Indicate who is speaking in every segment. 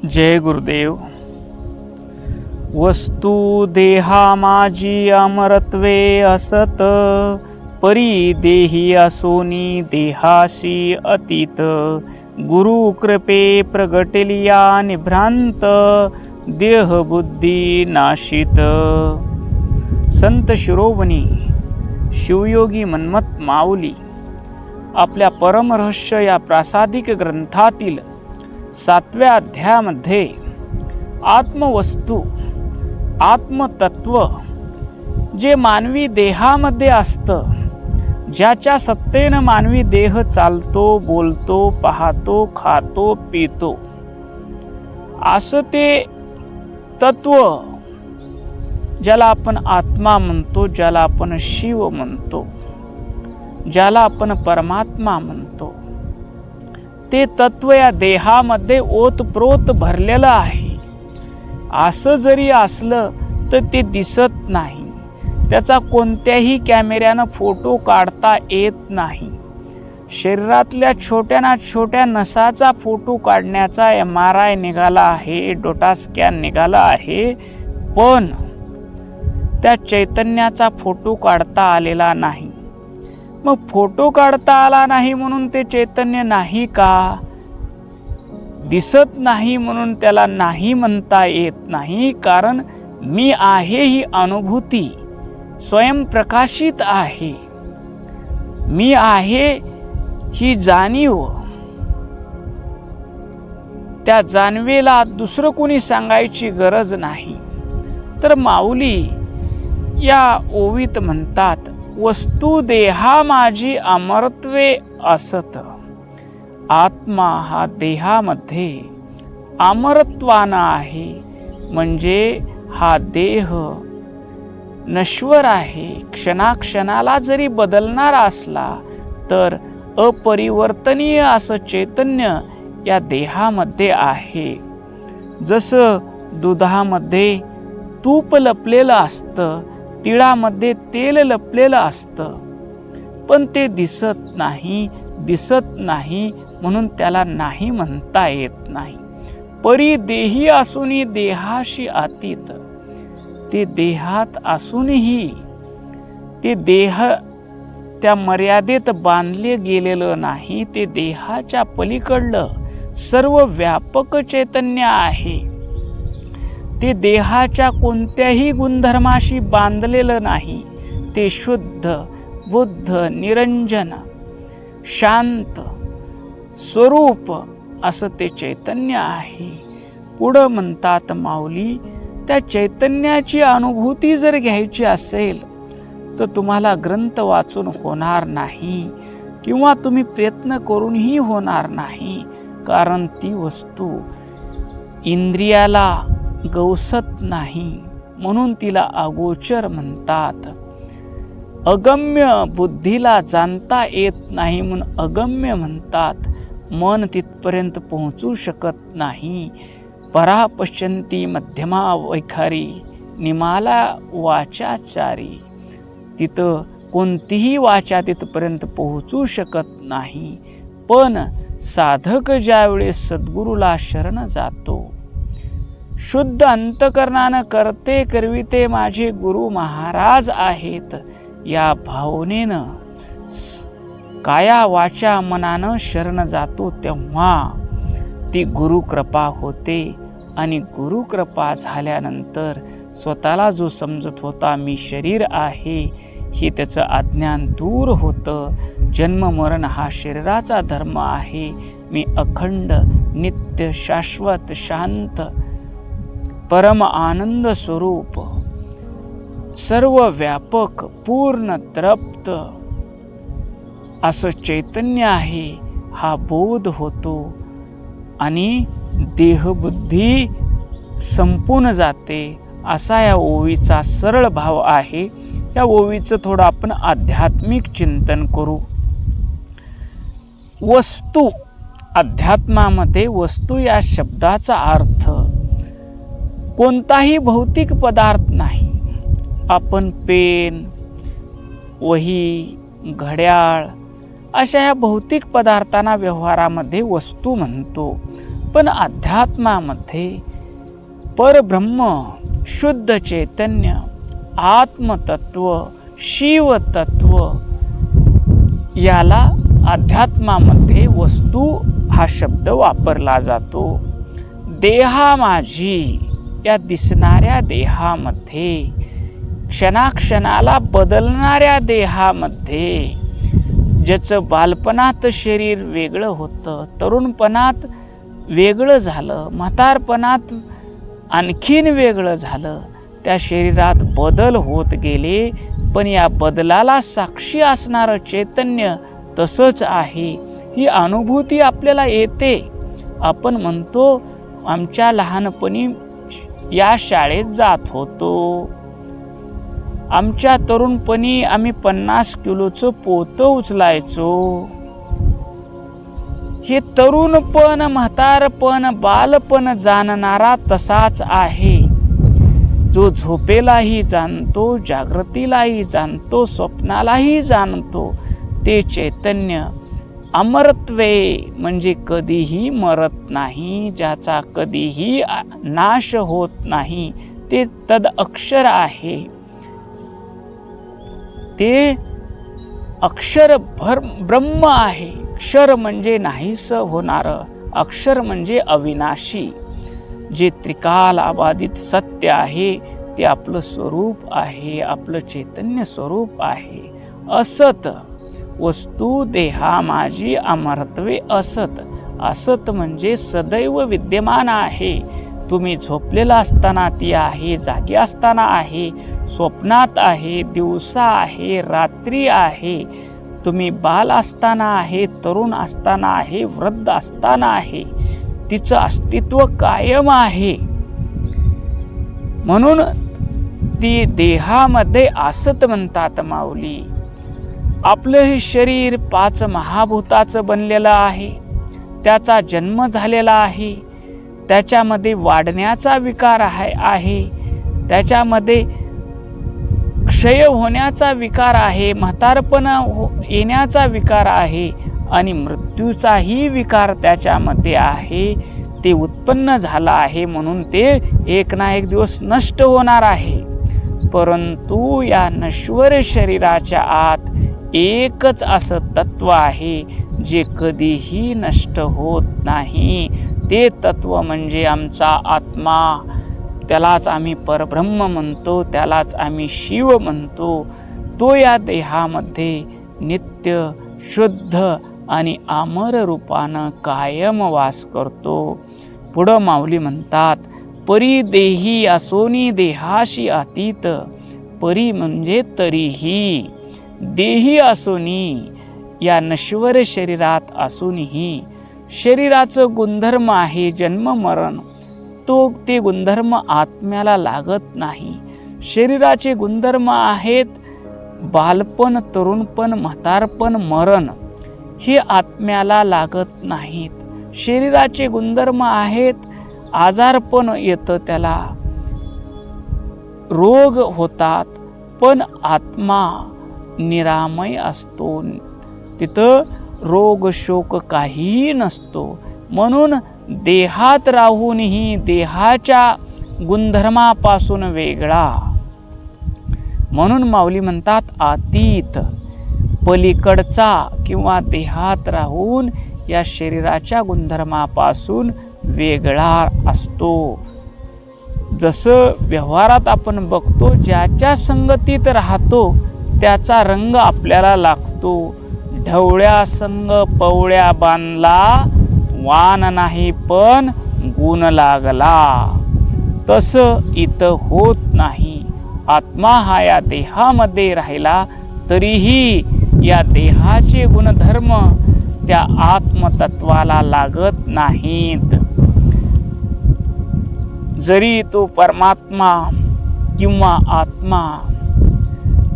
Speaker 1: जय गुरुदेव. वस्तू देहा माझी अमरत्वे असत, परी देही असोनी देहाशी अतीत. गुरु कृपे प्रगटलिया निभ्रांत, देह बुद्धी नाशित. संत शिरोमणी शिवयोगी मन्मथ माऊली आपल्या परमरहस्य या प्रासादिक ग्रंथातील 7व्या अध्यायामध्ये आत्मवस्तू आत्मतत्व जे मानवी देहामध्ये असतं, ज्याच्या सत्तेनं मानवी देह चालतो, बोलतो, पाहतो, खातो, पितो, असं ते तत्व ज्याला आपण आत्मा म्हणतो, ज्याला आपण शिव म्हणतो, ज्याला आपण परमात्मा म्हणतो, ते तत्व या देहामध्ये ओतप्रोत भरलेलं आहे. असं जरी असलं तर ते दिसत नाही, त्याचा कोणत्याही कॅमेऱ्यानं फोटो काढता येत नाही. शरीरातल्या छोट्याना छोट्या नसाचा फोटो काढण्याचा MRI निघाला आहे, डोटा स्कॅन निघाला आहे, पण त्या चैतन्याचा फोटो काढता आलेला नाही. मग फोटो काढता आला नाही म्हणून ते चैतन्य नाही का? दिसत नाही म्हणून त्याला नाही म्हणता येत नाही, कारण मी आहे ही अनुभूती स्वयंप्रकाशित आहे. मी आहे ही जाणीव, त्या जाणवेला दुसरं कोणी सांगायची गरज नाही. तर माऊली या ओवीत म्हणतात, वस्तू देहा माझी अमरत्वे असत. आत्मा हा देहामध्ये अमरत्वानं आहे, म्हणजे हा देह नश्वर आहे. क्षणाक्षणाला जरी बदलणारा असला तर अपरिवर्तनीय असं चैतन्य या देहामध्ये आहे. जसं दुधामध्ये तूप लपलेलं असतं, तिळामध्ये तेल लपलेलं असतं, पण ते दिसत नाही म्हणून त्याला नाही म्हणता येत नाही. परी देही असूनही देहाशी अतीत. ते देहात असूनही ते देह त्या मर्यादेत बांधले गेलेलं नाही. ते देहाच्या पलीकडलं सर्व व्यापक चैतन्य आहे. ते देहाच्या कोणत्याही गुणधर्माशी बांधलेलं नाही. ते शुद्ध, बुद्ध, निरंजन, शांत स्वरूप असं ते चैतन्य आहे. पुढं म्हणतात माऊली, त्या चैतन्याची अनुभूती जर घ्यायची असेल तर तुम्हाला ग्रंथ वाचून होणार नाही, किंवा तुम्ही प्रयत्न करूनही होणार नाही, कारण ती वस्तू इंद्रियाला गवसत नाही, म्हणून तिला अगोचर म्हणतात. अगम्य, बुद्धीला जाणता येत नाही म्हणून अगम्य म्हणतात. मन तिथपर्यंत पोहोचू शकत नाही. परा पश्यन्ति मध्यमा वैखारी, निमाला वाचाचारी. तिथं कोणतीही वाचा तिथपर्यंत पोहोचू शकत नाही. पण साधक ज्यावेळेस सद्गुरूला शरण जातो, शुद्ध अंतकरणानं करते करविते माझे गुरु महाराज आहेत, या भावनेनं काया वाचा मनानं शरण जातो, तेव्हा ती गुरुकृपा होते. आणि गुरुकृपा झाल्यानंतर स्वतःला जो समजत होता मी शरीर आहे, हे त्याचं अज्ञान दूर होतं. जन्म मरण हा शरीराचा धर्म आहे. मी अखंड, नित्य, शाश्वत, शांत, परम आनंद स्वरूप, सर्व व्यापक, पूर्ण, तृप्त असं चैतन्य आहे, हा बोध होतो. आणि देहबुद्धी संपून जाते. असा या ओवीचा सरळ भाव आहे. या ओवीचं थोडं आपण आध्यात्मिक चिंतन करू. वस्तू, अध्यात्मामध्ये वस्तू या शब्दाचा अर्थ कोणताही भौतिक पदार्थ नाही. आपण पेन, वही, घड्याळ अशा ह्या भौतिक पदार्थांना व्यवहारामध्ये वस्तू म्हणतो. पण अध्यात्मामध्ये परब्रह्म, शुद्ध चैतन्य, आत्मतत्व, शिवतत्व, याला अध्यात्मामध्ये वस्तू हा शब्द वापरला जातो. देहा माझी, या दिसणाऱ्या देहामध्ये, क्षणाक्षणाला बदलणाऱ्या देहामध्ये, ज्याचं बालपणात शरीर वेगळं होतं, तरुणपणात वेगळं झालं, म्हातारपणात आणखीन वेगळं झालं, त्या शरीरात बदल होत गेले, पण या बदलाला साक्षी असणारं चैतन्य तसंच आहे. ही अनुभूती आपल्याला येते. आपण म्हणतो आमच्या लहानपणी या शाळेत जात होतो, आमच्या तरुणपणी आम्ही 50 किलोचं पोतं उचलायचो. हे तरुणपण, म्हातारपण, बालपण जाणणारा तसाच आहे, जो झोपेलाही जाणतो, जागृतीलाही जाणतो, स्वप्नालाही जाणतो. ते चैतन्य अमरत्वे, म्हणजे कधीही मरत नाही, ज्याचा कधीही नाश होत नाही, ते तद अक्षर आहे. ते अक्षर ब्रह्म आहे. क्षर म्हणजे नाहीस होणारं, अक्षर म्हणजे अविनाशी, जे त्रिकाल अबाधित सत्य आहे, ते आपलं स्वरूप आहे, आपलं चैतन्य स्वरूप आहे. असत वस्तू देहा माझी अमरत्वे असत. असत म्हणजे सदैव विद्यमान आहे. तुम्ही झोपलेला असताना ती आहे, जागी असताना आहे, स्वप्नात आहे, दिवसा आहे, रात्री आहे. तुम्ही बाल असताना आहे, तरुण असताना आहे, वृद्ध असताना आहे. तिचं अस्तित्व कायम आहे. म्हणून ती देहामध्ये असत म्हणतात माऊली. आपलं हे शरीर 5 महाभूताचं बनलेलं आहे. त्याचा जन्म झालेला आहे. त्याच्यामध्ये वाढण्याचा विकार आहे. त्याच्यामध्ये क्षय होण्याचा विकार आहे, म्हातारपण येण्याचा विकार आहे आणि मृत्यूचाही विकार त्याच्यामध्ये आहे. ते उत्पन्न झालं आहे म्हणून ते एक ना एक दिवस नष्ट होणार आहे. परंतु या नश्वर शरीराच्या आत एकच असं तत्व आहे, जे कधीही नष्ट होत नाही. ते तत्व म्हणजे आमचा आत्मा. त्यालाच आम्ही परब्रह्म म्हणतो, त्यालाच आम्ही शिव म्हणतो. तो या देहामध्ये नित्य, शुद्ध आणि अमर रूपानं कायम वास करतो. पुढं माऊली म्हणतात, परी देही असोनी देहाशी अतीत. परी म्हणजे तरीही, देही असोनी, या नश्वर शरीरात असूनही शरीराचं गुणधर्म आहे जन्म मरण. ते गुणधर्म आत्म्याला लागत नाही. शरीराचे गुणधर्म आहेत बालपण, तरुणपण, म्हातारपण, मरण. हे आत्म्याला लागत नाहीत. शरीराचे गुणधर्म आहेत आजारपण येतं, त्याला रोग होतात, पण आत्मा निरामय असतो. तिथं रोग शोक काहीही नसतो. म्हणून देहात राहूनही देहाच्या गुणधर्मापासून वेगळा. म्हणून माऊली म्हणतात अतीत, पलीकडचा किंवा देहात राहून या शरीराच्या गुणधर्मापासून वेगळा असतो. जसं व्यवहारात आपण बघतो, ज्याच्या संगतीत राहतो त्याचा रंग आपल्याला लागतो. ढवळ्या संग पवळ्या बांधला, वान नाही पण गुण लागला. तसं इथं होत नाही. आत्मा हा या देहामध्ये राहिला तरीही या देहाचे गुणधर्म त्या आत्मतत्वाला लागत नाहीत. जरी तो परमात्मा किंवा आत्मा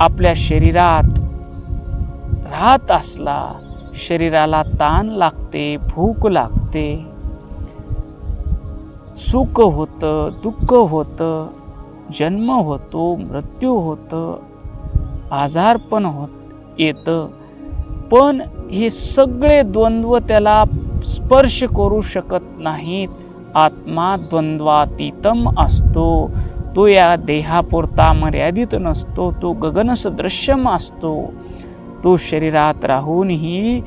Speaker 1: आपल्या शरीरात राहत असला, शरीराला ताण लागते, भूक लागते, सुख होतं, दुःख होतं, जन्म होतो, मृत्यू होतं, आजारपण येतं. पण हे सगळे द्वंद्व त्याला स्पर्श करू शकत नाहीत. आत्मा द्वंद्वातीतम असतो. तो या देहापुरता मर्यादित नसतो. तो गगनसदृश्यम असतो. तो शरीरात राहूनही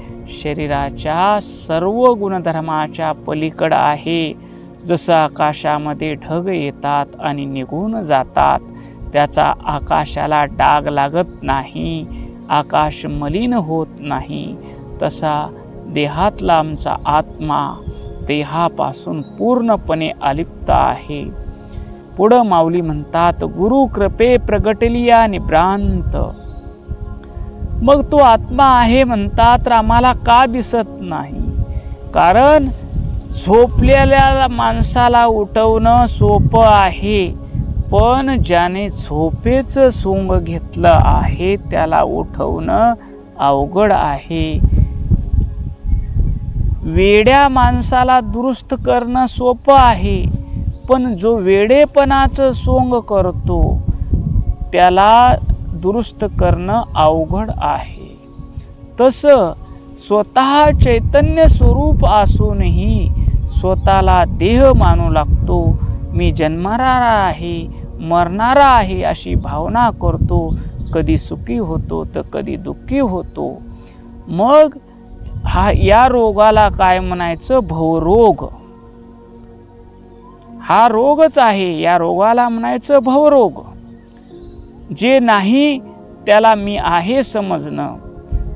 Speaker 1: शरीराच्या सर्व गुणधर्माच्या पलीकडे आहे. जसं आकाशामध्ये ढग येतात आणि निघून जातात, त्याचा आकाशाला डाग लागत नाही, आकाश मलिन होत नाही, तसा देहातला आमचा आत्मा देहापासून पूर्णपणे अलिप्त आहे. पुढं माऊली म्हणतात, गुरु कृपे प्रगटलिया निभ्रांत. मग तो आत्मा आहे म्हणतात, तर आम्हाला का दिसत नाही? कारण झोपलेल्या माणसाला उठवणं सोपं आहे, पण ज्याने झोपेचं सोंग घेतलं आहे त्याला उठवणं अवघड आहे. वेड्या माणसाला दुरुस्त करणं सोपं आहे, पण जो वेडेपणाचं सोंग करतो त्याला दुरुस्त करणं अवघड आहे. तसं स्वतः चैतन्य स्वरूप असूनही स्वतःला देह मानू लागतो. मी जन्मणारा आहे, मरणारा आहे अशी भावना करतो. कधी सुखी होतो तर कधी दुःखी होतो. मग या रोगाला काय म्हणायचं? भवरोग. हा रोगच आहे. या रोगाला म्हणायचं भवरोग. जे नाही त्याला मी आहे समजणं.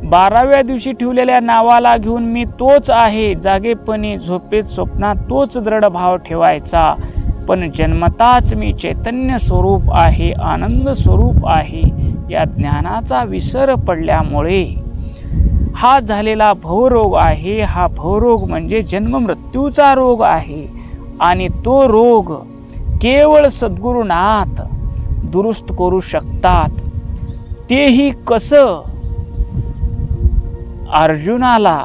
Speaker 1: 12व्या दिवशी ठेवलेल्या नावाला घेऊन मी तोच आहे, जागेपणी झोपेत स्वप्नात तोच दृढ भाव ठेवायचा. पण जन्मताच मी चैतन्य स्वरूप आहे, आनंद स्वरूप आहे, या ज्ञानाचा विसर पडल्यामुळे हा झालेला भवरोग आहे. हा भवरोग म्हणजे जन्म मृत्यूचा रोग आहे. आणि तो रोग केवळ सद्गुरुनाथ दुरुस्त करू शकतात. तेही कसं? अर्जुनाला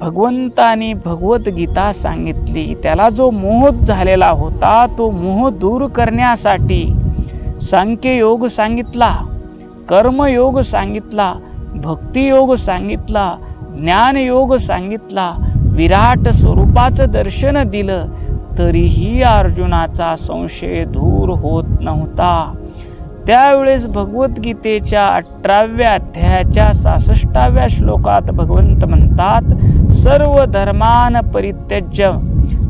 Speaker 1: भगवंतानी भगवद्गीता सांगितली. त्याला जो मोह झालेला होता तो मोह दूर करण्यासाठी सांख्ययोग सांगितला, कर्मयोग सांगितला, भक्तियोग सांगितला, ज्ञानयोग सांगितला, विराट स्वरूपाचं दर्शन दिलं. तरीही अर्जुनाचा संशय दूर होत नव्हता. त्यावेळेस भगवद्गीतेच्या 18व्या अध्यायाच्या 66व्या श्लोकात भगवंत म्हणतात, सर्व धर्मान परित्यज्य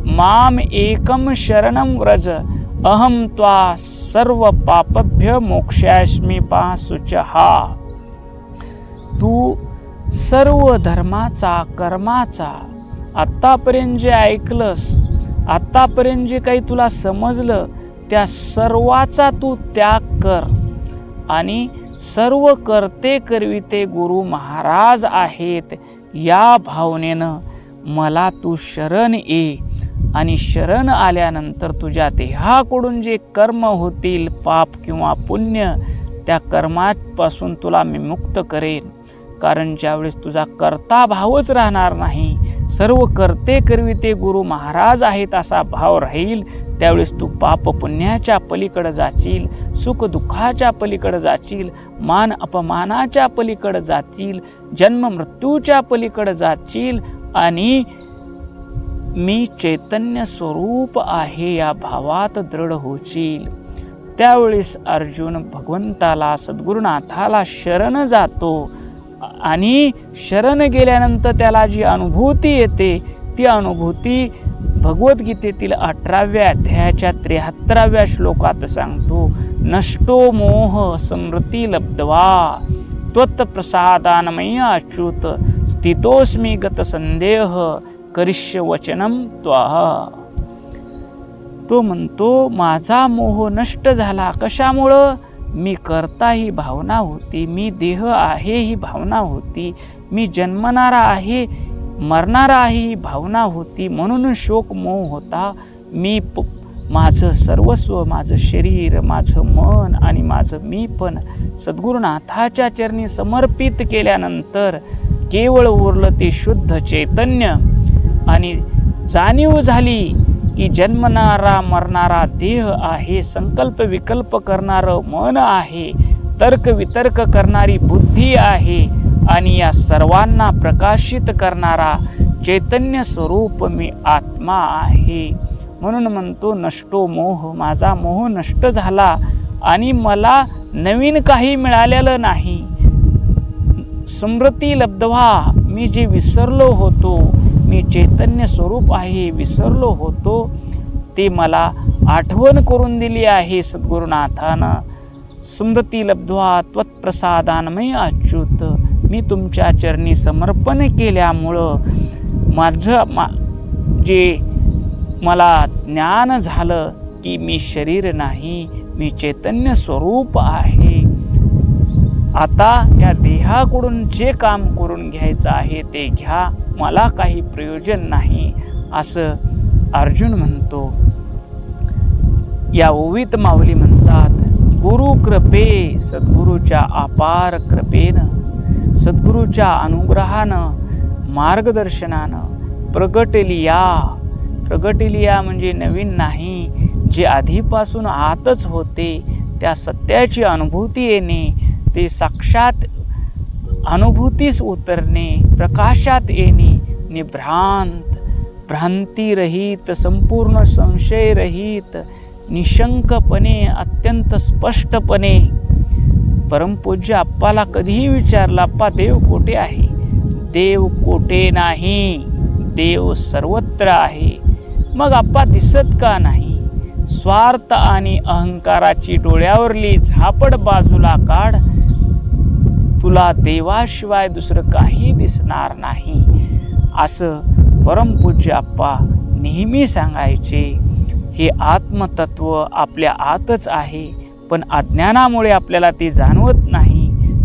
Speaker 1: माम एकम शरणम व्रज अहम त्वा सर्व पापभ्य मोक्षयास्मी पाशुचहा. तू सर्व धर्माचा, कर्माचा, आत्तापर्यंत जे ऐकलंस, आत्तापर्यंत जे काही तुला समजलं, त्या सर्वाचा तू त्याग कर आणि सर्व करते करविते गुरु महाराज आहेत या भावनेनं मला तू शरण ये. आणि शरण आल्यानंतर तुझ्या देहाकडून जे कर्म होतील, पाप किंवा पुण्य, त्या कर्मापासून तुला मी मुक्त करेन. कारण ज्यावेळेस तुझा कर्ता भावच राहणार नाही, सर्व करते करविते गुरु महाराज आहेत असा भाव राहील, त्यावेळेस तू पाप पुण्याच्या पलीकडे जाशील, सुख दुःखाच्या पलीकडे जाशील, मान अपमानाच्या पलीकडे जाशील, जन्म मृत्यूच्या पलीकडे जाशील आणि मी चैतन्य स्वरूप आहे या भावात दृढ होशील. त्यावेळेस अर्जुन भगवंताला, सद्गुरुनाथाला शरण जातो आणि शरण गेल्यानंतर त्याला जी अनुभूती येते ती अनुभूती भगवद्गीतेतील 18व्या अध्यायाच्या 73व्या श्लोकात सांगतो, नष्टो मोह स्मृती लब्ध्वा त्वत्प्रसादानमयी अच्युत स्थितोस्मी गत संदेह करिष्य वचनम त्वा. तो म्हणतो माझा मोह नष्ट झाला. कशामुळं? मी करता ही भावना होती, मी देह आहे ही भावना होती, मी जन्मणारा आहे, मरणारा आहे ही भावना होती, म्हणून शोक मोह होता. मी माझं सर्वस्व, माझं शरीर, माझं मन आणि माझं मी पण सद्गुरुनाथाच्या चरणी समर्पित केल्यानंतर केवळ उरलं ते शुद्ध चैतन्य. आणि जाणीव झाली की जन्मणारा मरणारा देह आहे, संकल्प विकल्प करणारं मन आहे, तर्क वितर्क करणारी बुद्धी आहे आणि या सर्वांना प्रकाशित करणारा चैतन्य स्वरूप मी आत्मा आहे. म्हणून म्हणतो नष्टो मोह, माझा मोह नष्ट झाला आणि मला नवीन काही मिळालेलं नाही. स्मृती लब्ध्वा, मी जे विसरलो होतो, मी चैतन्य स्वरूप आहे विसरलो होतो, ते मला आठवण करून दिली आहे सद्गुरुनाथानं. स्मृती लब्ध्वा त्वत्प्रसादान्मय अच्युत, मी तुमच्या चरणी समर्पण केल्यामुळं जे मला ज्ञान झालं की मी शरीर नाही, मी चैतन्य स्वरूप आहे. आता या देहाकडून जे काम करून घ्यायचं आहे ते घ्या, मला काही प्रयोजन नाही, असं अर्जुन म्हणतो. या ओवीत माऊली म्हणतात, गुरु कृपे, सद्गुरूच्या अपार कृपेनं, सद्गुरूच्या अनुग्रहानं, मार्गदर्शनानं प्रगटलिया म्हणजे नवीन नाही, जे आधीपासून आतच होते त्या सत्याची अनुभूती येणे, ते साक्षात अनुभूतीस उतरणे, प्रकाशात येणे, निभ्रांत, भ्रांतीरहित, संपूर्ण संशयरहित, निशंकपणे, अत्यंत स्पष्टपणे. परमपूज्य आप्पाला कधीही विचारलं, आप्पा देव कोठे आहे? देव कोठे नाही, देव सर्वत्र आहे. मग आप्पा दिसत का नाही? स्वार्थ आणि अहंकाराची डोळ्यावरली झापड बाजूला काढ, तुला देवाशिवाय दुसरं काही दिसणार नाही, असं परमपूज्य आप्पा नेहमी सांगायचे. हे आत्मतत्व आपल्या आतच आहे, पण अज्ञानामुळे आपल्याला ते जाणवत नाही.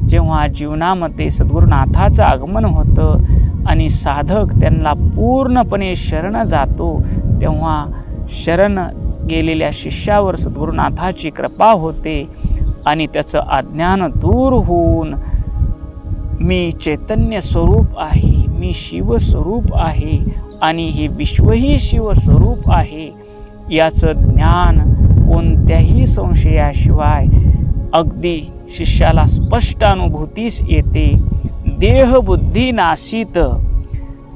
Speaker 1: जेव्हा जीवनामध्ये सद्गुरुनाथाचं आगमन होतं आणि साधक त्यांना पूर्णपणे शरण जातो, तेव्हा शरण गेलेल्या शिष्यावर सद्गुरुनाथाची कृपा होते आणि त्याचं अज्ञान दूर होऊन मी चैतन्य स्वरूप आहे, मी शिवस्वरूप आहे आणि हे विश्वही शिवस्वरूप आहे, याचं ज्ञान कोणत्याही संशयाशिवाय अगदी शिष्याला स्पष्ट अनुभूतीस येते. देहबुद्धी नासीत,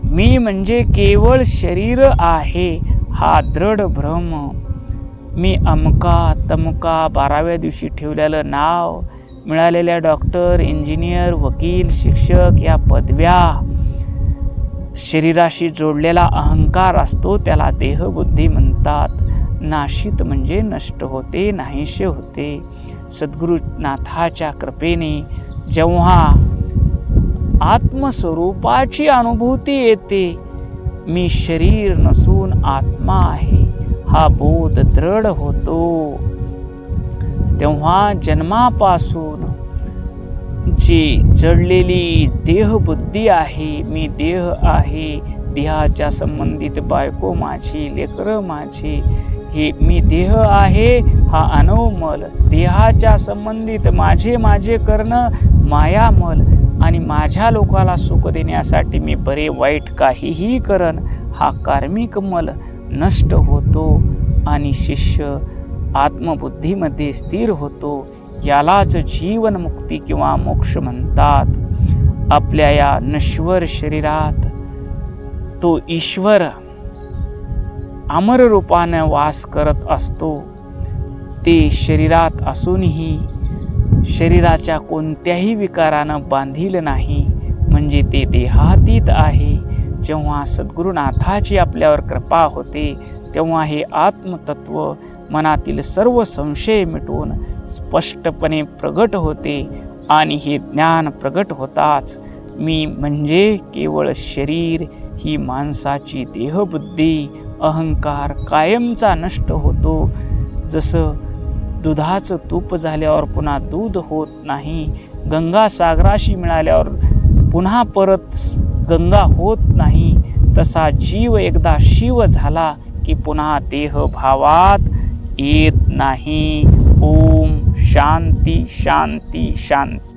Speaker 1: मी म्हणजे केवळ शरीर आहे हा दृढ भ्रम. मी अमका तमका 12व्या दिवशी ठेवलेलं नाव, मिळालेल्या डॉक्टर, इंजिनियर, वकील, शिक्षक या पदव्या, शरीराशी जोडलेला अहंकार असतो, त्याला देहबुद्धी म्हणतात. नाशित म्हणजे नष्ट होते, नाहीसे होते. सद्गुरुनाथाच्या कृपेने जेव्हा आत्मस्वरूपाची अनुभूती येते, मी शरीर नसून आत्मा आहे, हा बोध दृढ होतो, तेव्हा जन्मापासून जी जडलेली देहबुद्धी आहे, मी देह आहे, देहाच्या संबंधित बायको माझी, लेकरं माझी, हे मी देह आहे हा अनवमल, देहाच्या संबंधित माझे करणं मायामल आणि माझ्या लोकाला सुख देण्यासाठी मी बरे वाईट काहीही करन, हा कार्मिक मल नष्ट होतो आणि शिष्य आत्मबुद्धीमध्ये स्थिर होतो. यालाच जीवनमुक्ती किंवा मोक्ष म्हणतात. आपल्या या नश्वर शरीरात तो ईश्वर अमर रूपानं वास करत असतो. ते शरीरात असूनही शरीराच्या कोणत्याही विकारानं बांधील नाही, म्हणजे ते देहातीत आहे. जेव्हा सद्गुरुनाथाची आपल्यावर कृपा होते, तेव्हा हे आत्मतत्व मनातील सर्व संशय मिटवून स्पष्टपणे प्रगट होते आणि हे ज्ञान प्रगट होताच मी म्हणजे केवळ शरीर ही माणसाची देहबुद्धी अहंकार कायमचा नष्ट होतो. जसं दुधाचं तूप झाल्यावर पुन्हा दूध होत नाही, गंगा सागराशी मिळाल्यावर पुन्हा परत गंगा होत नाही, तसा जीव एकदा शिव झाला की पुन्हा देह भावात येत नाही. ओम शांती शांती शांती.